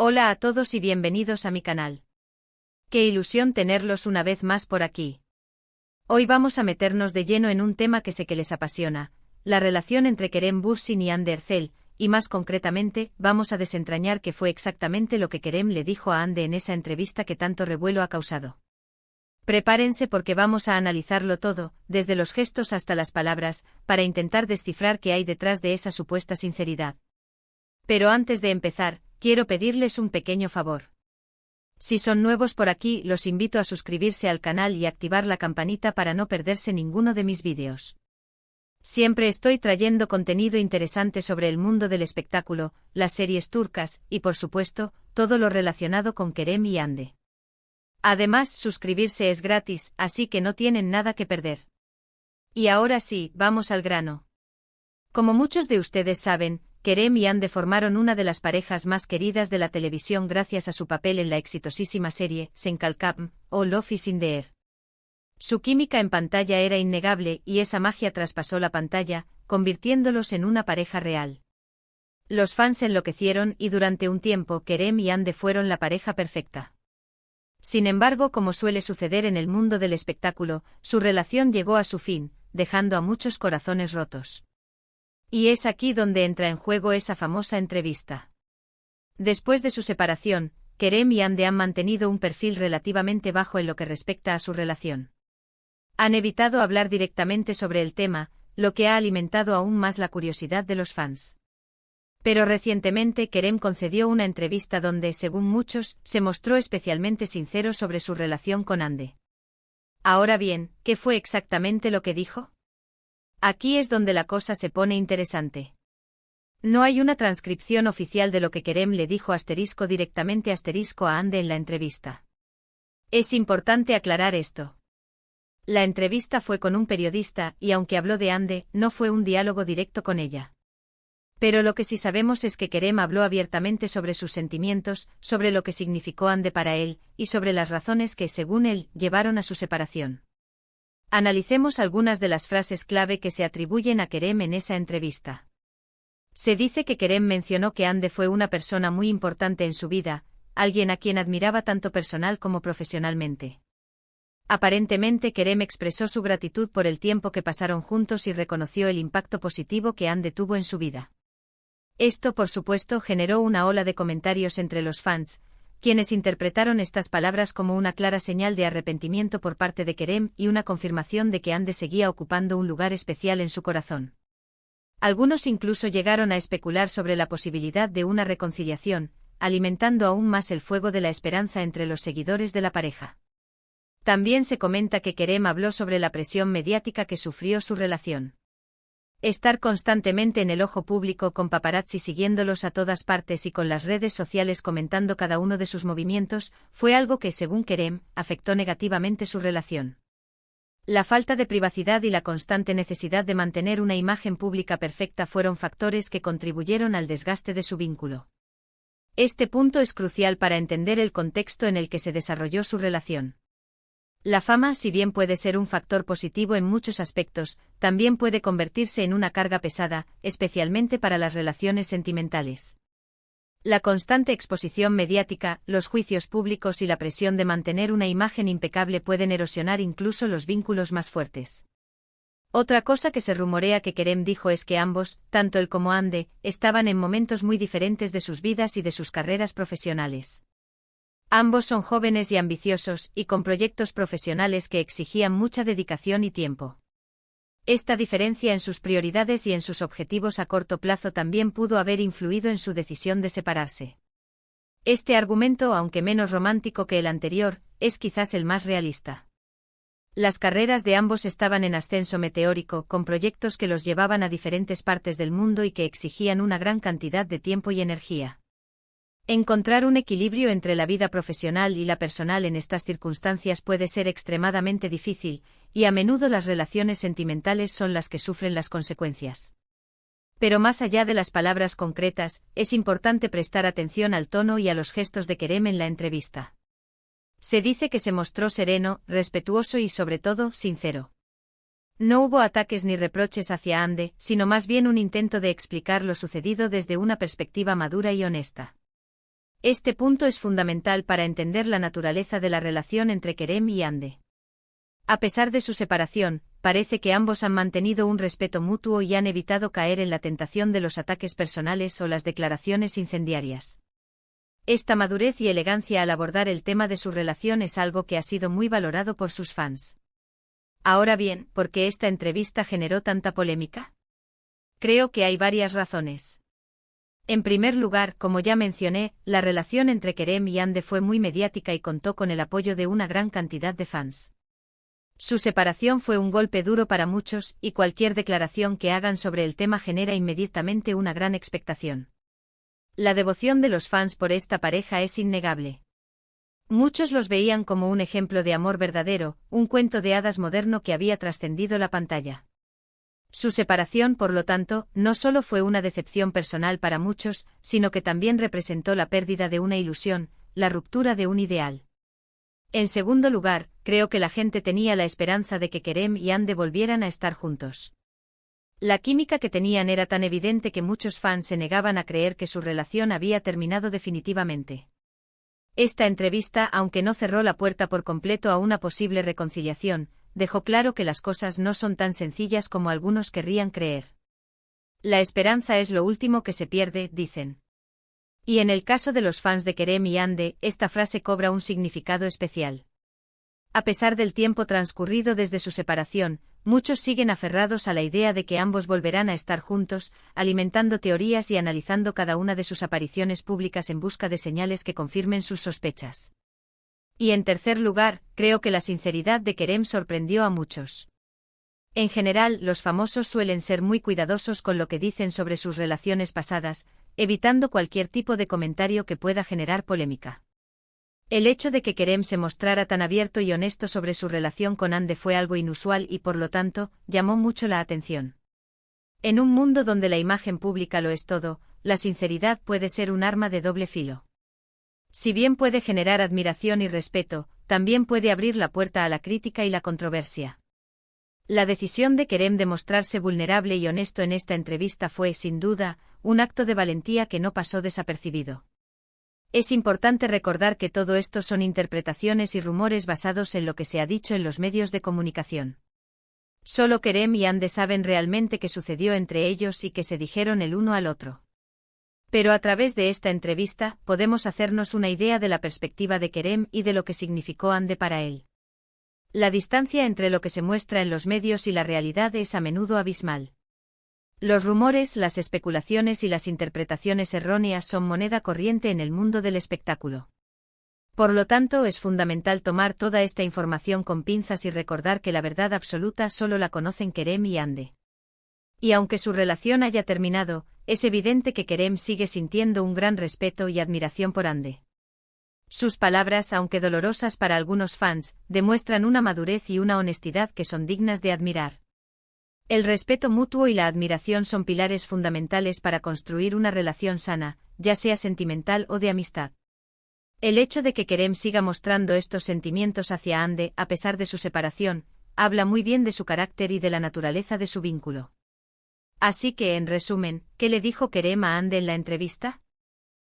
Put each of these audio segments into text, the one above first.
Hola a todos y bienvenidos a mi canal. Qué ilusión tenerlos una vez más por aquí. Hoy vamos a meternos de lleno en un tema que sé que les apasiona, la relación entre Kerem Bürsin y Hande Erçel, y más concretamente, vamos a desentrañar qué fue exactamente lo que Kerem le dijo a Hande en esa entrevista que tanto revuelo ha causado. Prepárense porque vamos a analizarlo todo, desde los gestos hasta las palabras, para intentar descifrar qué hay detrás de esa supuesta sinceridad. Pero antes de empezar, quiero pedirles un pequeño favor. Si son nuevos por aquí, los invito a suscribirse al canal y activar la campanita para no perderse ninguno de mis vídeos. Siempre estoy trayendo contenido interesante sobre el mundo del espectáculo, las series turcas, y por supuesto, todo lo relacionado con Kerem y Hande. Además, suscribirse es gratis, así que no tienen nada que perder. Y ahora sí, vamos al grano. Como muchos de ustedes saben, Kerem y Hande formaron una de las parejas más queridas de la televisión gracias a su papel en la exitosísima serie Sen Kalkam o Love is in the Air. Su química en pantalla era innegable y esa magia traspasó la pantalla, convirtiéndolos en una pareja real. Los fans enloquecieron y durante un tiempo Kerem y Hande fueron la pareja perfecta. Sin embargo, como suele suceder en el mundo del espectáculo, su relación llegó a su fin, dejando a muchos corazones rotos. Y es aquí donde entra en juego esa famosa entrevista. Después de su separación, Kerem y Hande han mantenido un perfil relativamente bajo en lo que respecta a su relación. Han evitado hablar directamente sobre el tema, lo que ha alimentado aún más la curiosidad de los fans. Pero recientemente Kerem concedió una entrevista donde, según muchos, se mostró especialmente sincero sobre su relación con Hande. Ahora bien, ¿qué fue exactamente lo que dijo? Aquí es donde la cosa se pone interesante. No hay una transcripción oficial de lo que Kerem le dijo directamente a Hande en la entrevista. Es importante aclarar esto. La entrevista fue con un periodista y aunque habló de Hande, no fue un diálogo directo con ella. Pero lo que sí sabemos es que Kerem habló abiertamente sobre sus sentimientos, sobre lo que significó Hande para él, y sobre las razones que, según él, llevaron a su separación. Analicemos algunas de las frases clave que se atribuyen a Kerem en esa entrevista. Se dice que Kerem mencionó que Hande fue una persona muy importante en su vida, alguien a quien admiraba tanto personal como profesionalmente. Aparentemente Kerem expresó su gratitud por el tiempo que pasaron juntos y reconoció el impacto positivo que Hande tuvo en su vida. Esto, por supuesto, generó una ola de comentarios entre los fans, quienes interpretaron estas palabras como una clara señal de arrepentimiento por parte de Kerem y una confirmación de que Hande seguía ocupando un lugar especial en su corazón. Algunos incluso llegaron a especular sobre la posibilidad de una reconciliación, alimentando aún más el fuego de la esperanza entre los seguidores de la pareja. También se comenta que Kerem habló sobre la presión mediática que sufrió su relación. Estar constantemente en el ojo público con paparazzi siguiéndolos a todas partes y con las redes sociales comentando cada uno de sus movimientos, fue algo que, según Kerem, afectó negativamente su relación. La falta de privacidad y la constante necesidad de mantener una imagen pública perfecta fueron factores que contribuyeron al desgaste de su vínculo. Este punto es crucial para entender el contexto en el que se desarrolló su relación. La fama, si bien puede ser un factor positivo en muchos aspectos, también puede convertirse en una carga pesada, especialmente para las relaciones sentimentales. La constante exposición mediática, los juicios públicos y la presión de mantener una imagen impecable pueden erosionar incluso los vínculos más fuertes. Otra cosa que se rumorea que Kerem dijo es que ambos, tanto él como Hande, estaban en momentos muy diferentes de sus vidas y de sus carreras profesionales. Ambos son jóvenes y ambiciosos, y con proyectos profesionales que exigían mucha dedicación y tiempo. Esta diferencia en sus prioridades y en sus objetivos a corto plazo también pudo haber influido en su decisión de separarse. Este argumento, aunque menos romántico que el anterior, es quizás el más realista. Las carreras de ambos estaban en ascenso meteórico, con proyectos que los llevaban a diferentes partes del mundo y que exigían una gran cantidad de tiempo y energía. Encontrar un equilibrio entre la vida profesional y la personal en estas circunstancias puede ser extremadamente difícil, y a menudo las relaciones sentimentales son las que sufren las consecuencias. Pero más allá de las palabras concretas, es importante prestar atención al tono y a los gestos de Kerem en la entrevista. Se dice que se mostró sereno, respetuoso y sobre todo, sincero. No hubo ataques ni reproches hacia Hande, sino más bien un intento de explicar lo sucedido desde una perspectiva madura y honesta. Este punto es fundamental para entender la naturaleza de la relación entre Kerem y Hande. A pesar de su separación, parece que ambos han mantenido un respeto mutuo y han evitado caer en la tentación de los ataques personales o las declaraciones incendiarias. Esta madurez y elegancia al abordar el tema de su relación es algo que ha sido muy valorado por sus fans. Ahora bien, ¿por qué esta entrevista generó tanta polémica? Creo que hay varias razones. En primer lugar, como ya mencioné, la relación entre Kerem y Hande fue muy mediática y contó con el apoyo de una gran cantidad de fans. Su separación fue un golpe duro para muchos, y cualquier declaración que hagan sobre el tema genera inmediatamente una gran expectación. La devoción de los fans por esta pareja es innegable. Muchos los veían como un ejemplo de amor verdadero, un cuento de hadas moderno que había trascendido la pantalla. Su separación, por lo tanto, no solo fue una decepción personal para muchos, sino que también representó la pérdida de una ilusión, la ruptura de un ideal. En segundo lugar, creo que la gente tenía la esperanza de que Kerem y Hande volvieran a estar juntos. La química que tenían era tan evidente que muchos fans se negaban a creer que su relación había terminado definitivamente. Esta entrevista, aunque no cerró la puerta por completo a una posible reconciliación, dejó claro que las cosas no son tan sencillas como algunos querrían creer. La esperanza es lo último que se pierde, dicen. Y en el caso de los fans de Kerem y Hande, esta frase cobra un significado especial. A pesar del tiempo transcurrido desde su separación, muchos siguen aferrados a la idea de que ambos volverán a estar juntos, alimentando teorías y analizando cada una de sus apariciones públicas en busca de señales que confirmen sus sospechas. Y en tercer lugar, creo que la sinceridad de Kerem sorprendió a muchos. En general, los famosos suelen ser muy cuidadosos con lo que dicen sobre sus relaciones pasadas, evitando cualquier tipo de comentario que pueda generar polémica. El hecho de que Kerem se mostrara tan abierto y honesto sobre su relación con Hande fue algo inusual y, por lo tanto, llamó mucho la atención. En un mundo donde la imagen pública lo es todo, la sinceridad puede ser un arma de doble filo. Si bien puede generar admiración y respeto, también puede abrir la puerta a la crítica y la controversia. La decisión de Kerem de mostrarse vulnerable y honesto en esta entrevista fue, sin duda, un acto de valentía que no pasó desapercibido. Es importante recordar que todo esto son interpretaciones y rumores basados en lo que se ha dicho en los medios de comunicación. Solo Kerem y Hande saben realmente qué sucedió entre ellos y qué se dijeron el uno al otro. Pero a través de esta entrevista, podemos hacernos una idea de la perspectiva de Kerem y de lo que significó Hande para él. La distancia entre lo que se muestra en los medios y la realidad es a menudo abismal. Los rumores, las especulaciones y las interpretaciones erróneas son moneda corriente en el mundo del espectáculo. Por lo tanto, es fundamental tomar toda esta información con pinzas y recordar que la verdad absoluta solo la conocen Kerem y Hande. Y aunque su relación haya terminado, es evidente que Kerem sigue sintiendo un gran respeto y admiración por Hande. Sus palabras, aunque dolorosas para algunos fans, demuestran una madurez y una honestidad que son dignas de admirar. El respeto mutuo y la admiración son pilares fundamentales para construir una relación sana, ya sea sentimental o de amistad. El hecho de que Kerem siga mostrando estos sentimientos hacia Hande, a pesar de su separación, habla muy bien de su carácter y de la naturaleza de su vínculo. Así que, en resumen, ¿qué le dijo Kerem a Hande en la entrevista?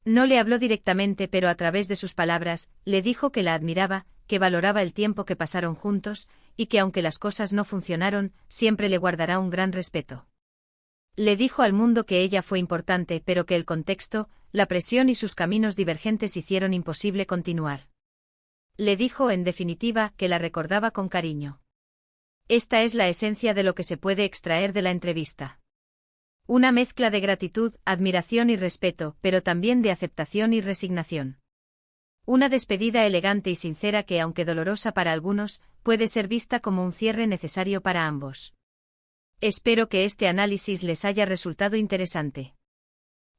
No le habló directamente, pero a través de sus palabras, le dijo que la admiraba, que valoraba el tiempo que pasaron juntos, y que aunque las cosas no funcionaron, siempre le guardará un gran respeto. Le dijo al mundo que ella fue importante, pero que el contexto, la presión y sus caminos divergentes hicieron imposible continuar. Le dijo, en definitiva, que la recordaba con cariño. Esta es la esencia de lo que se puede extraer de la entrevista. Una mezcla de gratitud, admiración y respeto, pero también de aceptación y resignación. Una despedida elegante y sincera que, aunque dolorosa para algunos, puede ser vista como un cierre necesario para ambos. Espero que este análisis les haya resultado interesante.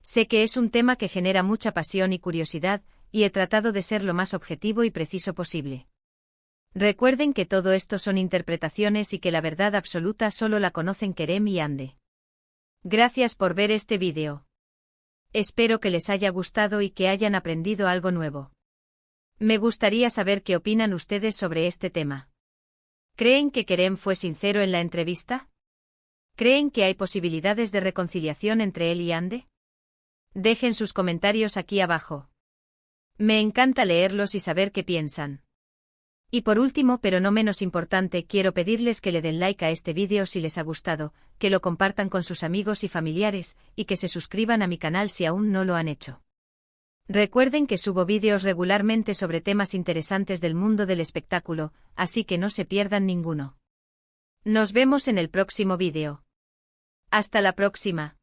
Sé que es un tema que genera mucha pasión y curiosidad, y he tratado de ser lo más objetivo y preciso posible. Recuerden que todo esto son interpretaciones y que la verdad absoluta solo la conocen Kerem y Hande. Gracias por ver este vídeo. Espero que les haya gustado y que hayan aprendido algo nuevo. Me gustaría saber qué opinan ustedes sobre este tema. ¿Creen que Kerem fue sincero en la entrevista? ¿Creen que hay posibilidades de reconciliación entre él y Hande? Dejen sus comentarios aquí abajo. Me encanta leerlos y saber qué piensan. Y por último, pero no menos importante, quiero pedirles que le den like a este vídeo si les ha gustado, que lo compartan con sus amigos y familiares, y que se suscriban a mi canal si aún no lo han hecho. Recuerden que subo vídeos regularmente sobre temas interesantes del mundo del espectáculo, así que no se pierdan ninguno. Nos vemos en el próximo vídeo. Hasta la próxima.